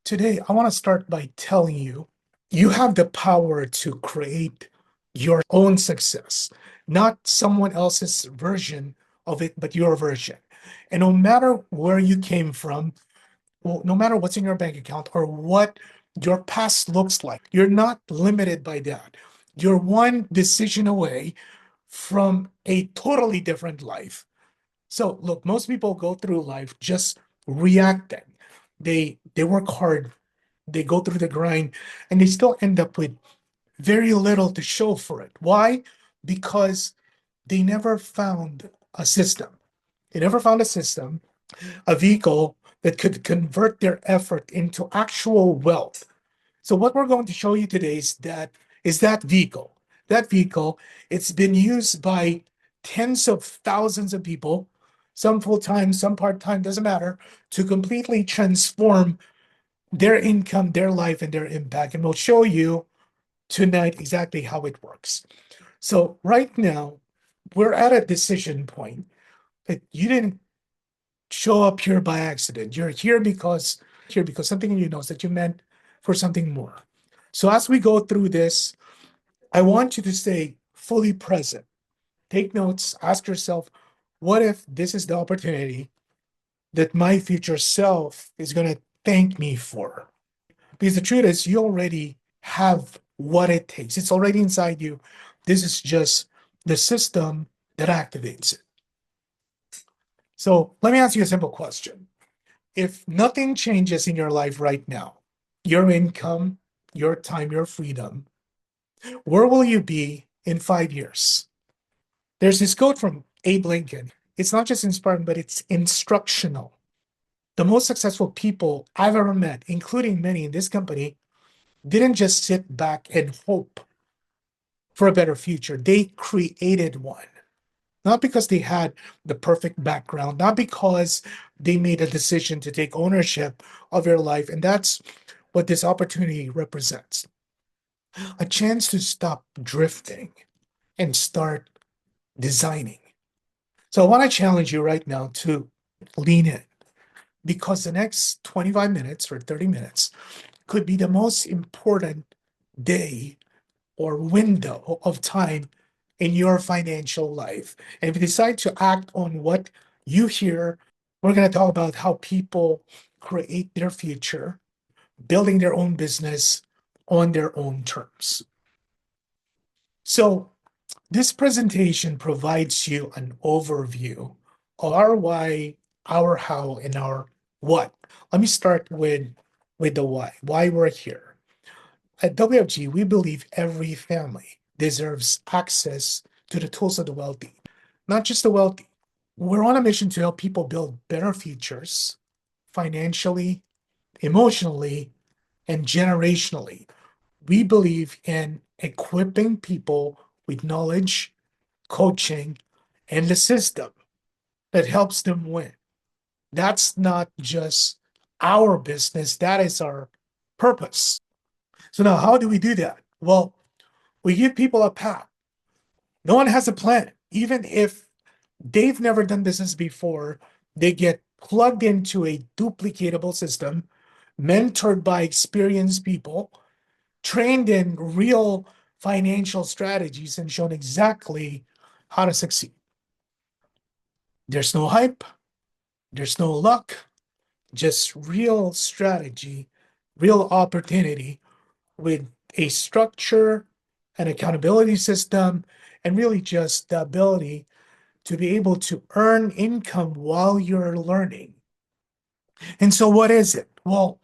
Today, I want to start by telling you you have the power to create your own success, not someone else's version of it, but your version. And no matter where you came from, well, no matter what's in your bank account or what your past looks like, you're not limited by that. You're one decision away from a totally different life. So look, most people go through life just reacting. They work hard, they go through the grind, and they still end up with very little to show for it. Why? Because they never found a system. They never found a system, a vehicle that could convert their effort into actual wealth. So what we're going to show you today is that vehicle. That vehicle, it's been used by tens of thousands of people, some full-time, some part-time, doesn't matter, to completely transform their income, their life, and their impact. And we'll show you tonight exactly how it works. So right now, we're at a decision point that you didn't show up here by accident. You're here because something in you knows that you meant for something more. So as we go through this, I want you to stay fully present. Take notes, ask yourself, what if this is the opportunity that my future self is going to thank me for? Because the truth is, you already have what it takes. It's already inside you. This is just the system that activates it. So let me ask you a simple question. If nothing changes in your life right now, your income, your time, your freedom, where will you be in 5 years? There's this quote from Abe Lincoln. It's not just inspiring, but it's instructional. The most successful people I've ever met, including many in this company, didn't just sit back and hope for a better future. They created one. Not because they had the perfect background, not because they made a decision to take ownership of their life. And that's what this opportunity represents, a chance to stop drifting and start designing. So I want to challenge you right now to lean in because the next 25 minutes or 30 minutes could be the most important day or window of time in your financial life. And if you decide to act on what you hear, we're going to talk about how people create their future, building their own business on their own terms. So, this presentation provides you an overview of our why, our how, and our what. Let me start with the why, why we're here. At WFG, we believe every family deserves access to the tools of the wealthy, not just the wealthy. We're on a mission to help people build better futures financially, emotionally, and generationally. We believe in equipping people with knowledge, coaching, and the system that helps them win. That's not just our business, that is our purpose. So, now how do we do that? Well, we give people a path. No one has a plan. Even if they've never done business before, they get plugged into a duplicatable system, mentored by experienced people, trained in real financial strategies, and shown exactly how to succeed. There's no hype, there's no luck, just real strategy, real opportunity with a structure, an accountability system, and really just the ability to be able to earn income while you're learning. And so, what is it? Well,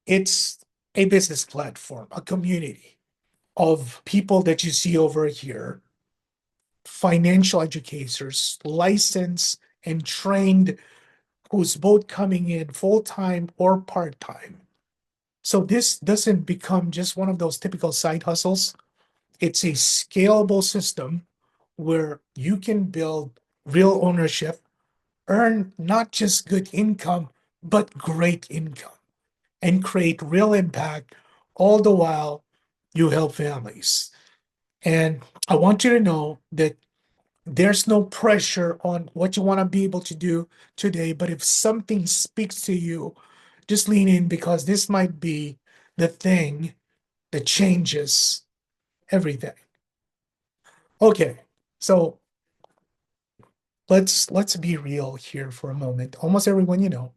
it's a business platform, a community of people that you see over here, financial educators, licensed and trained, who's both coming in full time or part time. So, this doesn't become just one of those typical side hustles. It's a scalable system where you can build real ownership, earn not just good income, but great income and create real impact, all the while you help families. And I want you to know that there's no pressure on what you want to be able to do today, but if something speaks to you, Just lean in because this might be the thing that changes everything. Okay, so let's be real here for a moment. Almost everyone you know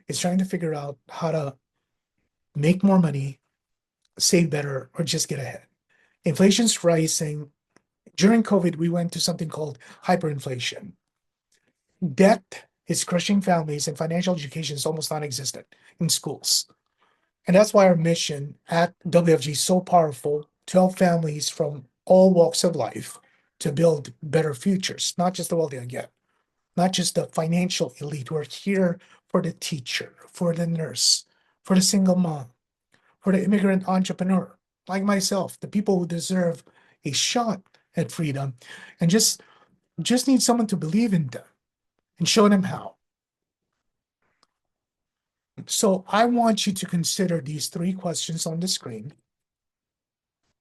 is trying to figure out how to make more money, save better, or just get ahead. Inflation's rising. During COVID, we went to something called hyperinflation. Debt is crushing families, and financial education is almost non-existent in schools. And that's why our mission at WFG is so powerful to help families from all walks of life to build better futures, not just the wealthy again, not just the financial elite. We're here for the teacher, for the nurse, for the single mom, for the immigrant entrepreneur, like myself, the people who deserve a shot at freedom and just need someone to believe in them and show them how. So I want you to consider these three questions on the screen.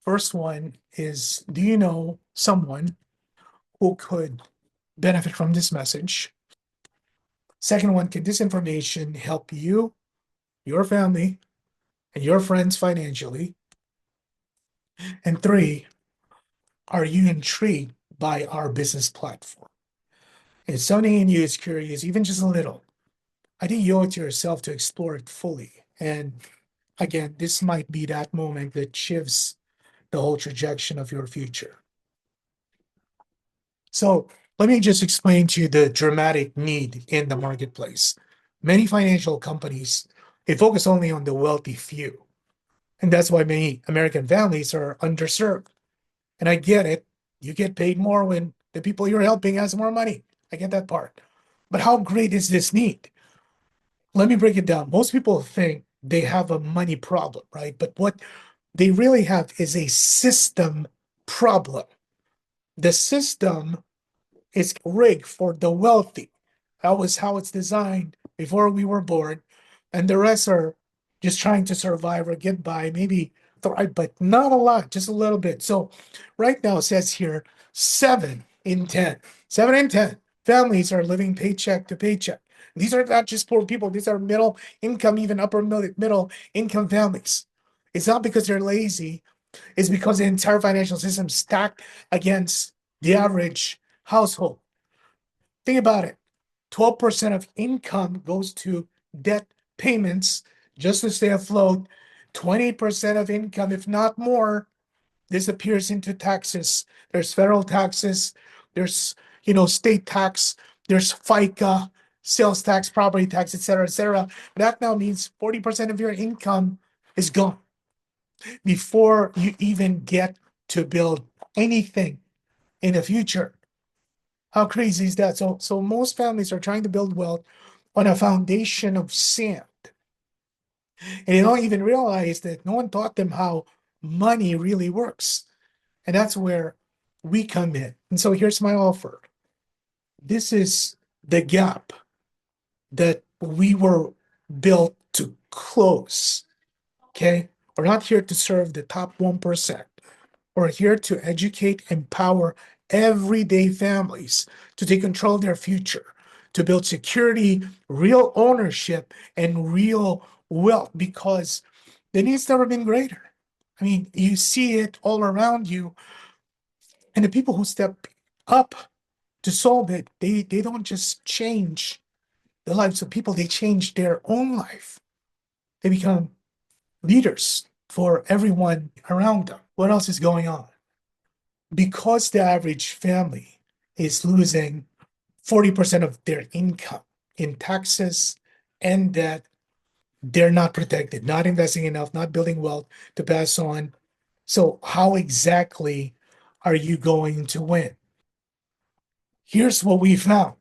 First one is, do you know someone who could benefit from this message? Second one, can this information help you, your family, and your friends financially? And three, are you intrigued by our business platform? If something in you is curious, even just a little, I think you owe it to yourself to explore it fully. And again, this might be that moment that shifts the whole trajectory of your future. So let me just explain to you the dramatic need in the marketplace. Many financial companies, they focus only on the wealthy few. And that's why many American families are underserved. And I get it. You get paid more when the people you're helping has more money. I get that part. But how great is this need? Let me break it down. Most people think they have a money problem, right? But what they really have is a system problem. The system is rigged for the wealthy. That was how it's designed before we were born. And the rest are just trying to survive or get by, maybe thrive, but not a lot, just a little bit. So right now it says here 7 in 10, 7 in 10 families are living paycheck to paycheck. These are not just poor people, these are middle income, even upper middle income families. It's not because they're lazy, it's because the entire financial system stacked against the average household. Think about it. 12% of income goes to debt payments just to stay afloat. 20% of income, if not more, disappears into taxes. There's federal taxes, there's state tax, there's FICA, sales tax, property tax, et cetera, et cetera. That now means 40% of your income is gone before you even get to build anything in the future. How crazy is that? So most families are trying to build wealth on a foundation of sand. And they don't even realize that no one taught them how money really works. And that's where we come in. And so here's my offer. This is the gap that we were built to close. Okay. We're not here to serve the top 1%. We're here to educate, empower everyday families to take control of their future, to build security, real ownership, and real wealth because the need's never been greater. I mean, you see it all around you. And the people who step up to solve it, they don't just change the lives of people, they change their own life. They become leaders for everyone around them. What else is going on? Because the average family is losing 40% of their income in taxes and debt, they're not protected, not investing enough, not building wealth to pass on. So, how exactly are you going to win? Here's what we found.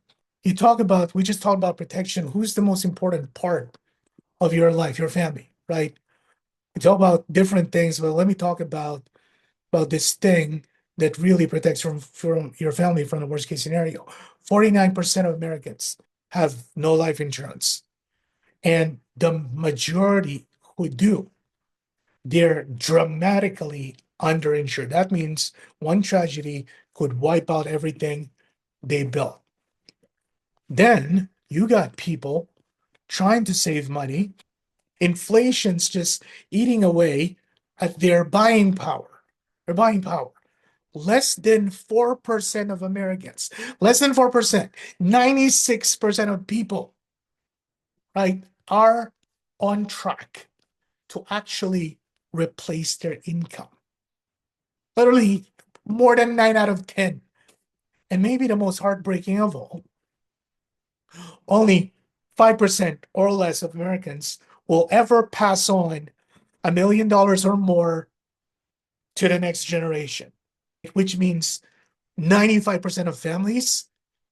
We just talked about protection. Who's the most important part of your life, your family, right? We talk about different things, but let me talk about this thing that really protects from your family from the worst case scenario. 49% of Americans have no life insurance. And the majority who do, they're dramatically underinsured. That means one tragedy could wipe out everything they built. Then you got people trying to save money Inflation's just eating away at their buying power. Their buying power. Less than 4% of Americans, less than 4%, 96% of people, right, are on track to actually replace their income. Literally more than 9 out of 10. And maybe the most heartbreaking of all, only 5% or less of Americans will ever pass on $1 million or more to the next generation, which means 95% of families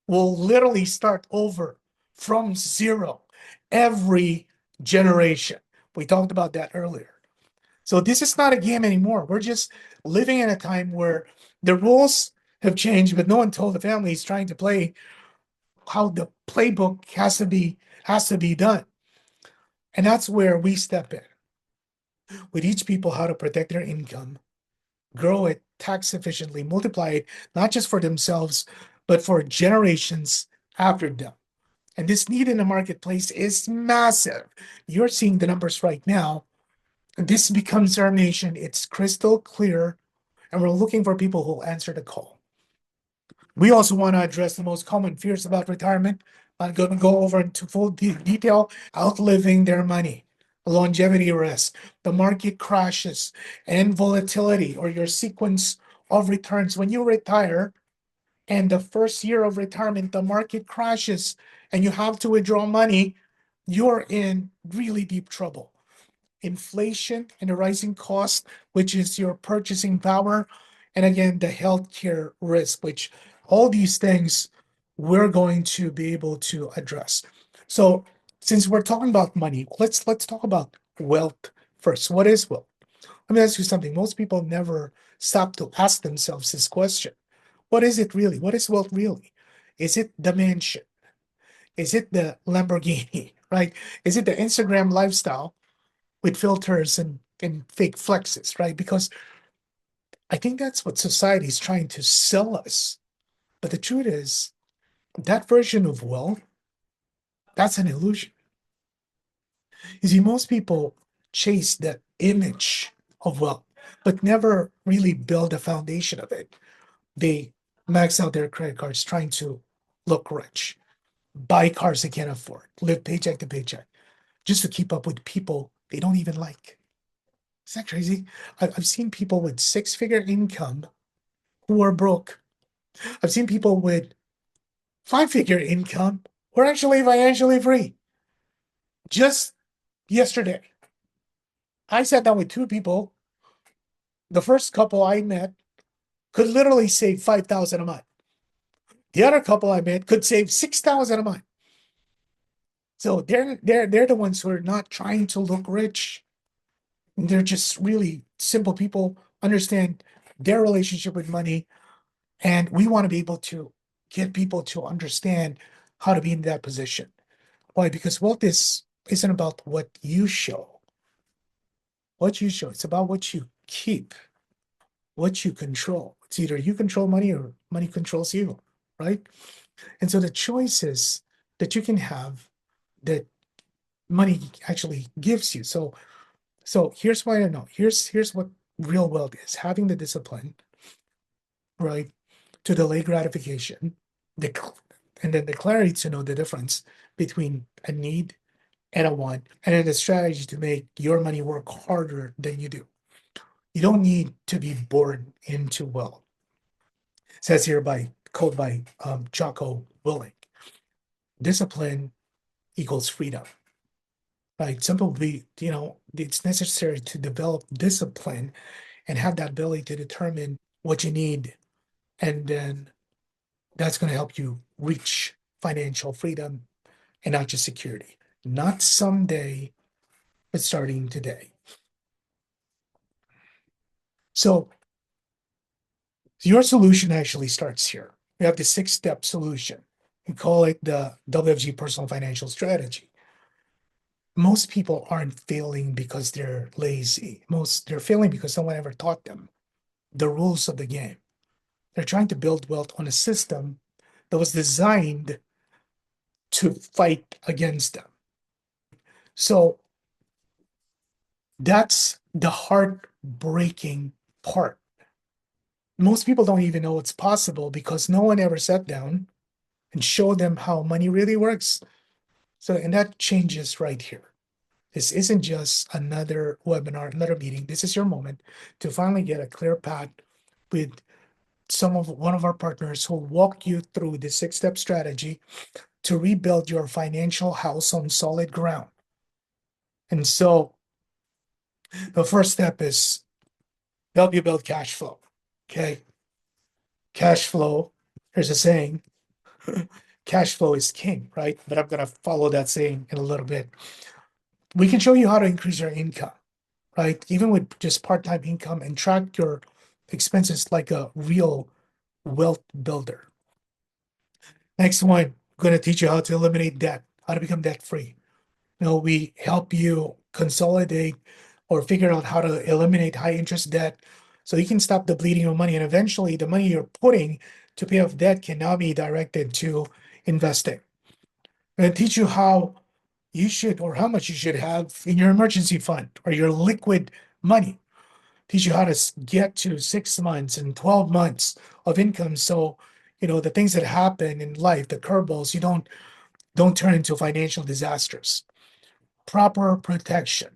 will literally start over from zero every generation. We talked about that earlier. So this is not a game anymore. We're just living in a time where the rules have changed, but no one told the families trying to play how the playbook has to be done. And that's where we step in. We teach people how to protect their income, grow it tax efficiently, multiply it, not just for themselves, but for generations after them. And this need in the marketplace is massive. You're seeing the numbers right now. This becomes our nation. It's crystal clear, and we're looking for people who will answer the call. We also want to address the most common fears about retirement. I'm going to go over into full detail, outliving their money, longevity risk, the market crashes, and volatility, or your sequence of returns. When you retire and the first year of retirement, the market crashes and you have to withdraw money, you're in really deep trouble. Inflation and the rising cost, which is your purchasing power, and again, the healthcare risk, which all these things we're going to be able to address. So, since we're talking about money, let's talk about wealth first. What is wealth? Let me ask you something. Most people never stop to ask themselves this question. What is it really? What is wealth really? Is it the mansion? Is it the Lamborghini, right? Is it the Instagram lifestyle with filters and fake flexes, right? Because I think that's what society is trying to sell us. But the truth is, that version of wealth, that's an illusion. You see, most people chase the image of wealth, but never really build a foundation of it. They max out their credit cards trying to look rich, buy cars they can't afford, live paycheck to paycheck, just to keep up with people they don't even like. Is that crazy? I've seen people with six-figure income who are broke. I've seen people with five-figure income who are actually financially free. Just yesterday, I sat down with two people. The first couple I met could literally save 5,000 a month. The other couple I met could save 6,000 a month. So they're the ones who are not trying to look rich. They're just really simple people, understand their relationship with money, and we want to be able to get people to understand how to be in that position. Why? Because wealth isn't about what you show. What you show. It's about what you keep, what you control. It's either you control money or money controls you, right? And so the choices that you can have that money actually gives you. So here's what I know. Here's what real wealth is: having the discipline, right, to delay gratification, the and then the clarity to know the difference between a need and a want, and then the strategy to make your money work harder than you do. You don't need to be born into wealth. It says here by code by Jocko Willink. Discipline equals freedom. Right? Some people it's necessary to develop discipline and have that ability to determine what you need, and then that's going to help you reach financial freedom and not just security. Not someday, but starting today. So your solution actually starts here. We have the 6-step solution. We call it the WFG personal financial strategy. Most people aren't failing because they're lazy. They're failing because someone ever taught them the rules of the game. They're trying to build wealth on a system that was designed to fight against them. So That's the heartbreaking part. Most people don't even know it's possible because no one ever sat down and showed them how money really works. So, and that changes right here. This isn't just another webinar, another meeting. This is your moment to finally get a clear path with one of our partners who will walk you through the 6-step strategy to rebuild your financial house on solid ground. And so the first step is help you build cash flow. Okay. Cash flow, there's a saying, cash flow is king, right? But I'm going to follow that saying in a little bit. We can show you how to increase your income, right? Even with just part-time income, and track your expenses like a real wealth builder. Next one, I'm going to teach you how to eliminate debt, how to become debt free. We help you consolidate or figure out how to eliminate high interest debt so you can stop the bleeding of money. And eventually, the money you're putting to pay off debt can now be directed to investing. I'm going to teach you how you should, or how much you should have in your emergency fund or your liquid money. Teach you how to get to 6 months and 12 months of income. So, the things that happen in life, the curveballs, you don't turn into financial disasters. Proper protection.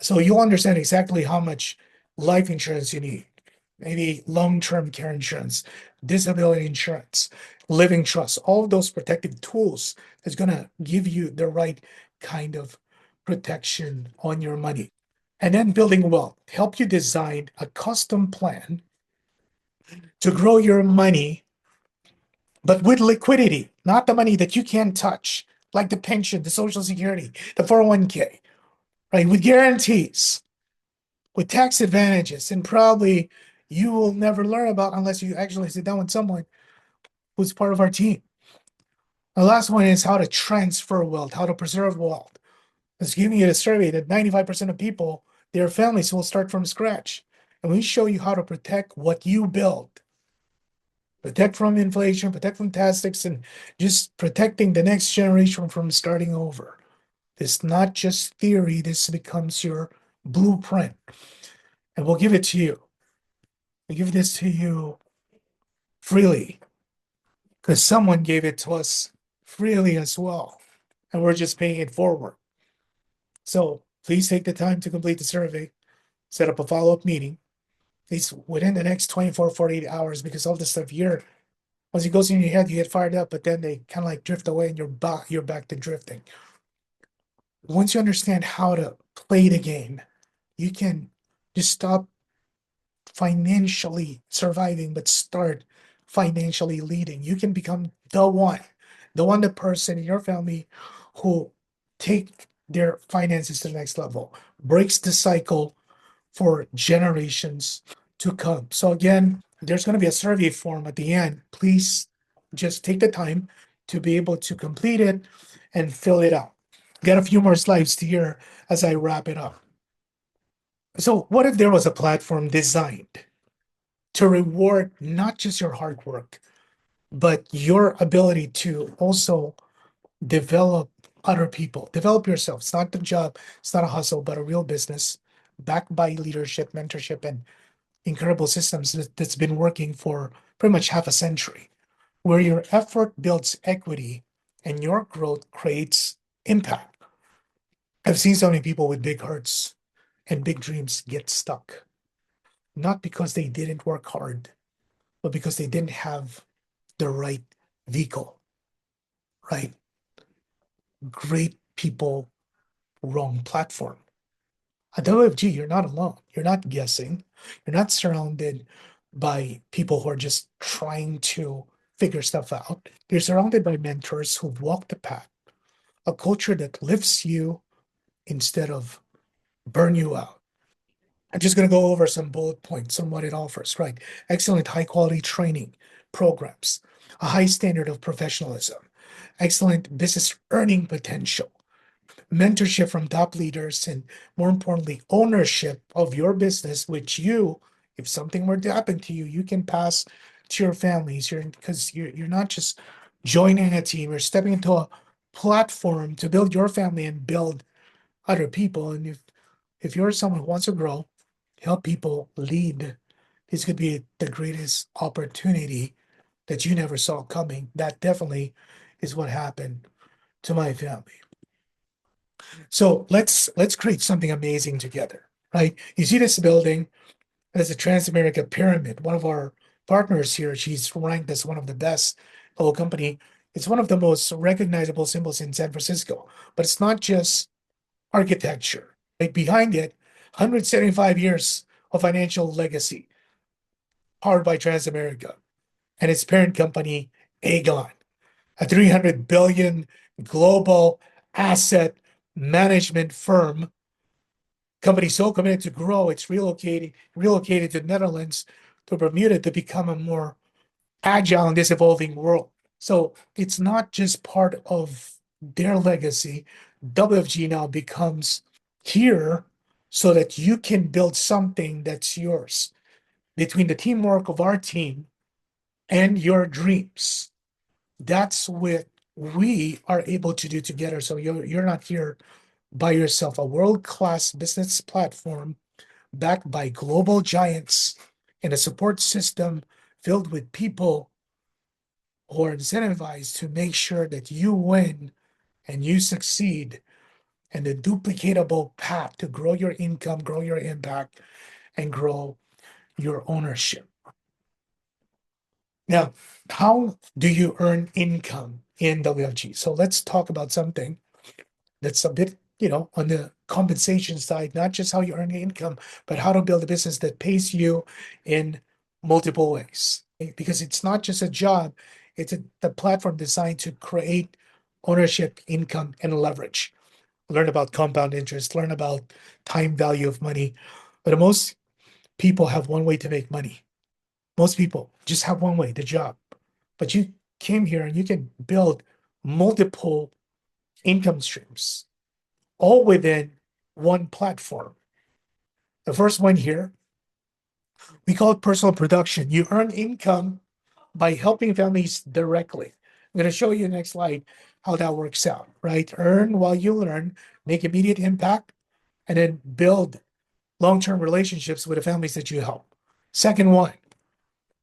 So you'll understand exactly how much life insurance you need, maybe long-term care insurance, disability insurance, living trust, all of those protective tools is going to give you the right kind of protection on your money. And then building wealth, help you design a custom plan to grow your money, but with liquidity, not the money that you can't touch, like the pension, the social security, the 401k, right? With guarantees, with tax advantages, and probably you will never learn about unless you actually sit down with someone who's part of our team. The last one is how to transfer wealth, how to preserve wealth. It's giving you a survey that 95% of people, their families will start from scratch. And we show you how to protect what you build. Protect from inflation, protect from tactics, and just protecting the next generation from starting over. It's not just theory, this becomes your blueprint. And we'll give it to you. We give this to you freely because someone gave it to us freely as well. And we're just paying it forward. So please take the time to complete the survey, set up a follow-up meeting. It's within the next 24, 48 hours because all the stuff once it goes in your head, you get fired up, but then they kind of like drift away and you're back to drifting. Once you understand how to play the game, you can just stop financially surviving, but start financially leading. You can become the person in your family who take their finances to the next level, breaks the cycle for generations to come. So again, there's going to be a survey form at the end. Please just take the time to be able to complete it and fill it out. Got a few more slides here as I wrap it up. So what if there was a platform designed to reward not just your hard work, but your ability to also develop other people, develop yourself. It's not the job, it's not a hustle, but a real business backed by leadership, mentorship, and incredible systems that's been working for pretty much half a century, where your effort builds equity and your growth creates impact. I've seen so many people with big hearts and big dreams get stuck, not because they didn't work hard, but because they didn't have the right vehicle, right? Great people, wrong platform. At WFG, you're not alone. You're not guessing. You're not surrounded by people who are just trying to figure stuff out. You're surrounded by mentors who've walked the path, a culture that lifts you instead of burn you out. I'm just going to go over some bullet points on what it offers, right? Excellent high quality training programs, a high standard of professionalism, excellent business earning potential, mentorship from top leaders, and more importantly, ownership of your business, which if something were to happen to you, you can pass to your families. You're not just joining a team, you're stepping into a platform to build your family and build other people. And if If you're someone who wants to grow, help people, lead, this could be the greatest opportunity that you never saw coming. That definitely is what happened to my family. So let's create something amazing together, right? You see this building as a Transamerica Pyramid. One of our partners here, she's ranked as one of the best whole company. It's one of the most recognizable symbols in San Francisco. But it's not just architecture. Right behind it, 175 years of financial legacy, powered by Transamerica and its parent company, Aegon, a 300 billion global asset management firm. Company so committed to grow, it's relocated to Netherlands, to Bermuda, to become a more agile in this evolving world. So it's not just part of their legacy. WFG now becomes here so that you can build something that's yours between the teamwork of our team and your dreams. That's what we are able to do together. So you're not here by yourself. A world-class business platform backed by global giants and a support system filled with people who are incentivized to make sure that you win and you succeed, and the duplicatable path to grow your income, grow your impact, and grow your ownership. Now, how do you earn income in WFG? So let's talk about something that's a bit, on the compensation side, not just how you earn income, but how to build a business that pays you in multiple ways. Because it's not just a job, it's the platform designed to create ownership, income, and leverage. Learn about compound interest, learn about time value of money. But most people have one way to make money. Most people just have one way, the job. But you came here and you can build multiple income streams, all within one platform. The first one here, we call it personal production. You earn income by helping families directly. I'm going to show you next slide how that works out, right? Earn while you learn, make immediate impact, and then build long-term relationships with the families that you help. Second one,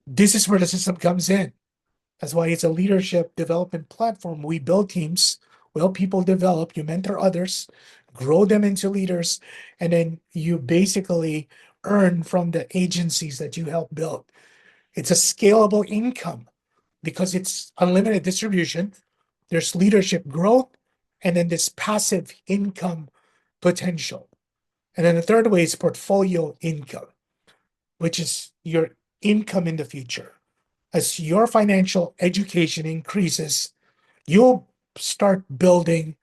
this is where the system comes in. That's why it's a leadership development platform. We build teams, we help people develop, you mentor others, grow them into leaders, and then you basically earn from the agencies that you help build. It's a scalable income because it's unlimited distribution. There's leadership growth, and then this passive income potential. And then the third way is portfolio income, which is your income in the future. As your financial education increases, you'll start building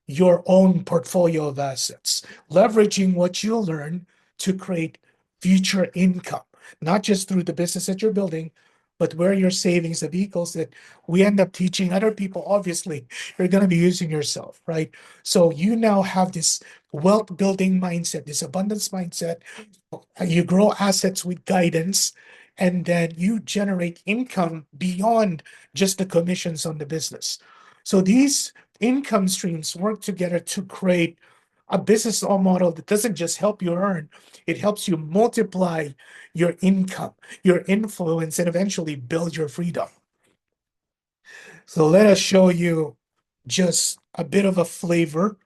your own portfolio of assets, leveraging what you learn to create future income, not just through the business that you're building, but where your savings, the vehicles that we end up teaching other people, obviously, you're going to be using yourself, right? So you now have this wealth building mindset, this abundance mindset. You grow assets with guidance, and then you generate income beyond just the commissions on the business. So these income streams work together to create a business model that doesn't just help you earn, it helps you multiply your income, your influence, and eventually build your freedom. So let us show you just a bit of a flavor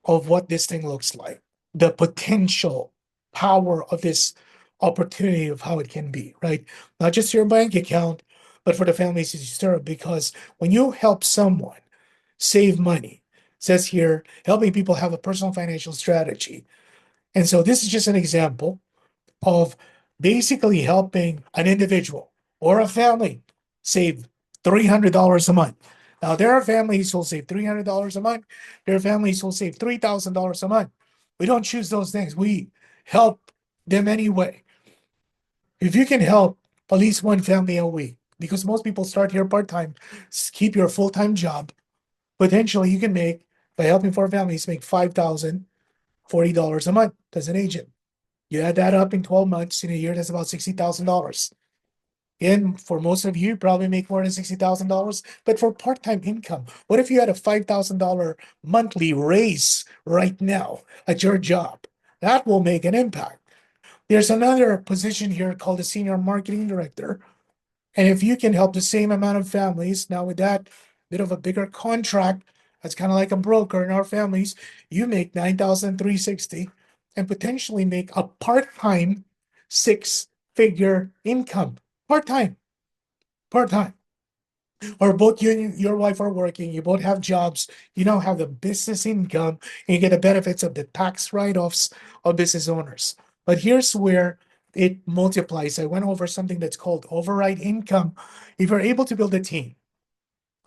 of what this thing looks like, the potential power of this opportunity of how it can be, right? Not just your bank account, but for the families that you serve. Because when you help someone save money, it says here, helping people have a personal financial strategy. And so this is just an example of basically helping an individual or a family save $300 a month. Now, there are families who'll save $300 a month. There are families who'll save $3,000 a month. We don't choose those things. We help them anyway. If you can help at least one family a week, because most people start here part-time, keep your full-time job, potentially you can make, by helping four families, make $5,040 a month as an agent. You add that up in 12 months, in a year, that's about $60,000. And for most of you, probably make more than $60,000. But for part-time income, what if you had a $5,000 monthly raise right now at your job? That will make an impact. There's another position here called a senior marketing director. And if you can help the same amount of families, now with that bit of a bigger contract, that's kind of like a broker in our families, you make 9,360 and potentially make a part-time six-figure income. Part-time, part-time. Or both you and your wife are working, you both have jobs, you now have the business income, and you get the benefits of the tax write-offs of business owners. But here's where it multiplies. I went over something that's called override income. If you're able to build a team,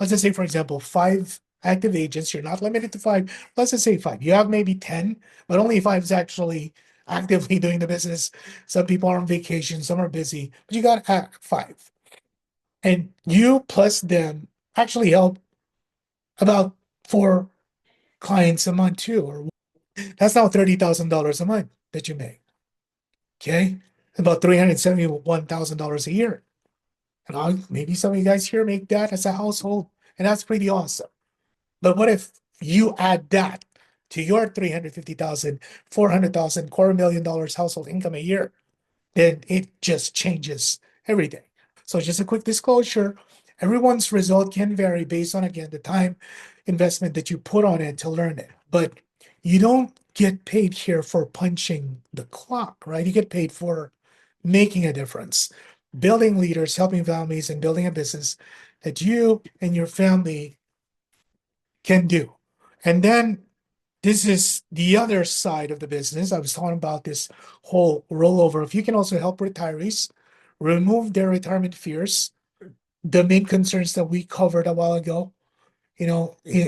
let's just say, for example, five active agents, you're not limited to five. Let's just say five. You have maybe 10, but only five is actually actively doing the business. Some people are on vacation, some are busy, but you got five. And you plus them actually help about four clients a month too, or that's now $30,000 a month that you make. Okay. About $371,000 a year. And maybe some of you guys here make that as a household, and that's pretty awesome. But what if you add that to your 350,000, 400,000, $250,000 household income a year? Then it just changes everything. So just a quick disclosure, everyone's result can vary based on, again, the time investment that you put on it to learn it. But you don't get paid here for punching the clock, right? You get paid for making a difference, building leaders, helping families, and building a business that you and your family can do. And then this is the other side of the business. I was talking about this whole rollover. If you can also help retirees remove their retirement fears, the main concerns that we covered a while ago.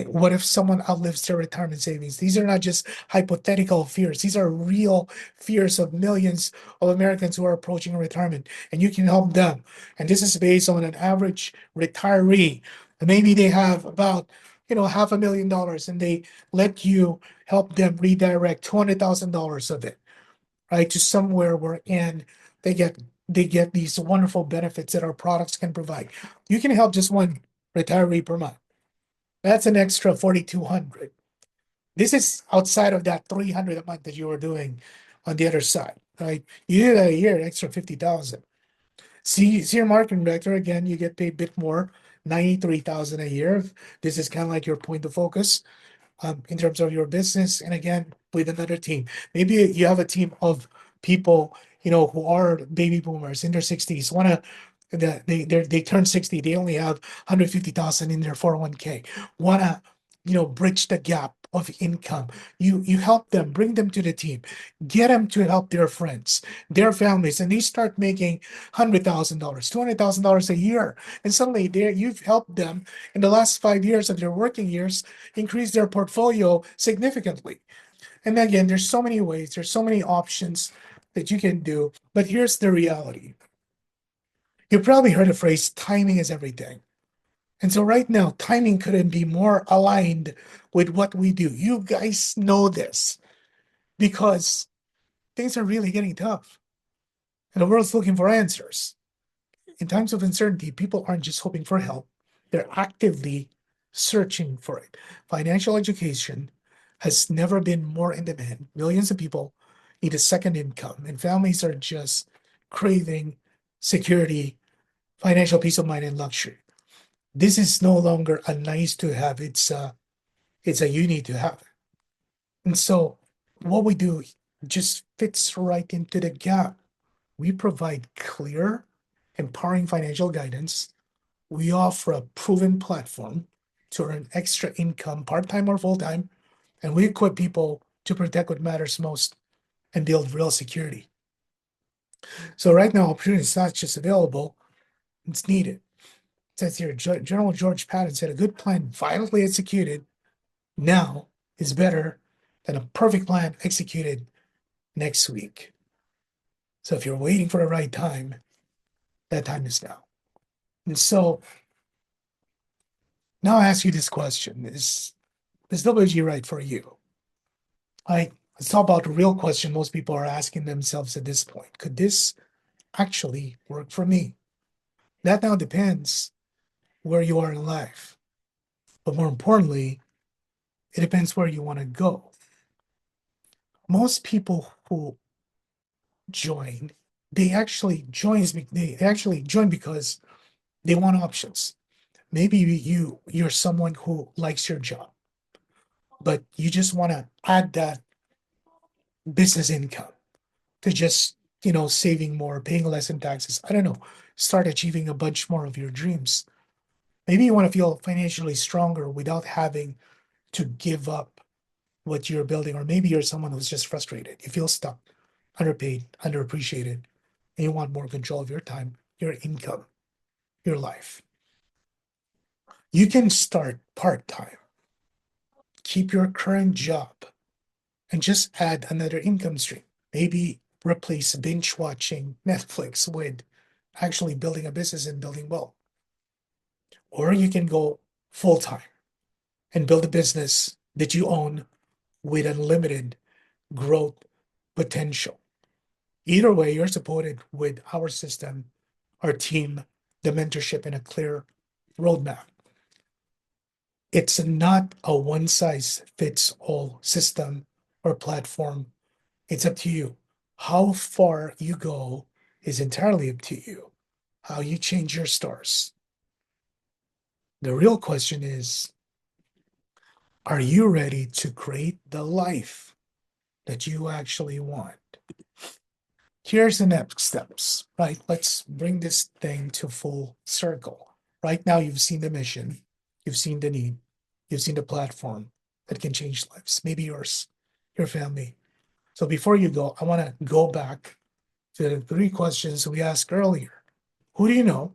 What if someone outlives their retirement savings? These are not just hypothetical fears. These are real fears of millions of Americans who are approaching retirement, and you can help them. And this is based on an average retiree. And maybe they have about, $500,000, and they let you help them redirect $200,000 of it, right, to somewhere where and they get these wonderful benefits that our products can provide. You can help just one retiree per month. That's an extra 4,200. This is outside of that 300 a month that you were doing on the other side, right? You do that a year, extra 50,000. See your marketing director, again, you get paid a bit more, 93,000 a year. This is kind of like your point of focus in terms of your business. And again, with another team, maybe you have a team of people, who are baby boomers in their 60s, they turn 60, they only have 150,000 in their 401k, wanna, bridge the gap of income. You help them, bring them to the team, get them to help their friends, their families, and they start making $100,000, $200,000 a year. And suddenly you've helped them in the last 5 years of their working years increase their portfolio significantly. And again, there's so many ways, there's so many options that you can do. But here's the reality. You probably heard the phrase timing is everything. And so right now, timing couldn't be more aligned with what we do. You guys know this because things are really getting tough and the world's looking for answers. In times of uncertainty, people aren't just hoping for help, they're actively searching for it. Financial education has never been more in demand. Millions of people need a second income, and families are just craving security, financial peace of mind, and luxury. This is no longer a nice to have, it's a you need to have. And so what we do just fits right into the gap. We provide clear, empowering financial guidance. We offer a proven platform to earn extra income, part-time or full-time, and we equip people to protect what matters most and build real security. So right now, opportunity is not just available, it's needed. It says here, General George Patton said, a good plan violently executed now is better than a perfect plan executed next week. So if you're waiting for the right time, that time is now. And so now I ask you this question: Is WG right for you? Let's talk about the real question most people are asking themselves at this point. Could this actually work for me? That now depends where you are in life. But more importantly, it depends where you want to go. Most people who join, they actually join because they want options. Maybe you're someone who likes your job, but you just want to add that business income to just, saving more, paying less in taxes. I don't know, start achieving a bunch more of your dreams. Maybe you want to feel financially stronger without having to give up what you're building. Or maybe you're someone who's just frustrated. You feel stuck, underpaid, underappreciated, and you want more control of your time, your income, your life. You can start part time, keep your current job, and just add another income stream. Maybe replace binge watching Netflix with actually building a business and building wealth. Or you can go full time and build a business that you own with unlimited growth potential. Either way, you're supported with our system, our team, the mentorship, and a clear roadmap. It's not a one size fits all system or platform. It's up to you. How far you go is entirely up to you. How you change your stars. The real question is, are you ready to create the life that you actually want? Here's the next steps, right? Let's bring this thing to full circle. Right now, you've seen the mission, you've seen the need, you've seen the platform that can change lives, maybe yours, your family. So before you go, I want to go back to the three questions we asked earlier. Who do you know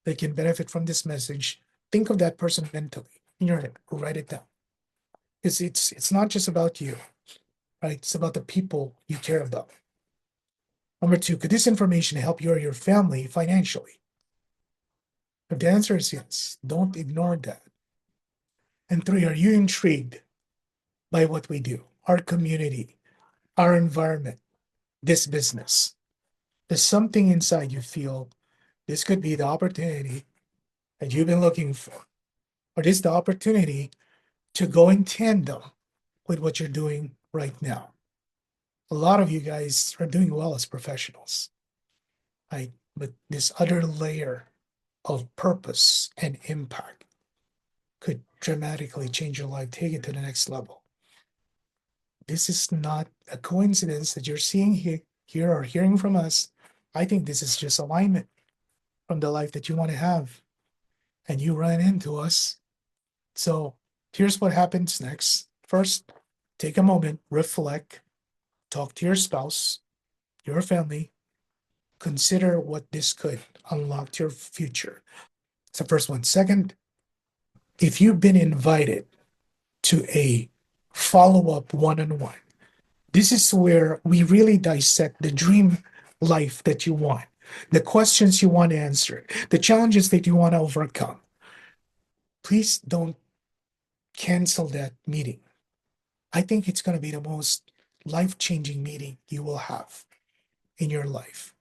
that can benefit from this message? Think of that person mentally in your head, write it down. It's not just about you, right? It's about the people you care about. Number two, could this information help you or your family financially? If the answer is yes, don't ignore that. And three, are you intrigued by what we do, our community, our environment, this business? There's something inside you feel this could be the opportunity that you've been looking for, or this is the opportunity to go in tandem with what you're doing right now. A lot of you guys are doing well as professionals, right? But this other layer of purpose and impact could dramatically change your life, take it to the next level. This is not a coincidence that you're seeing here or hearing from us. I think this is just alignment from the life that you want to have. And you run into us. So here's what happens next. First, take a moment, reflect, talk to your spouse, your family, consider what this could unlock to your future. It's the first one. Second, if you've been invited to a follow up one on one, this is where we really dissect the dream life that you want, the questions you want answered, the challenges that you want to overcome. Please don't cancel that meeting. I think it's going to be the most life changing meeting you will have in your life.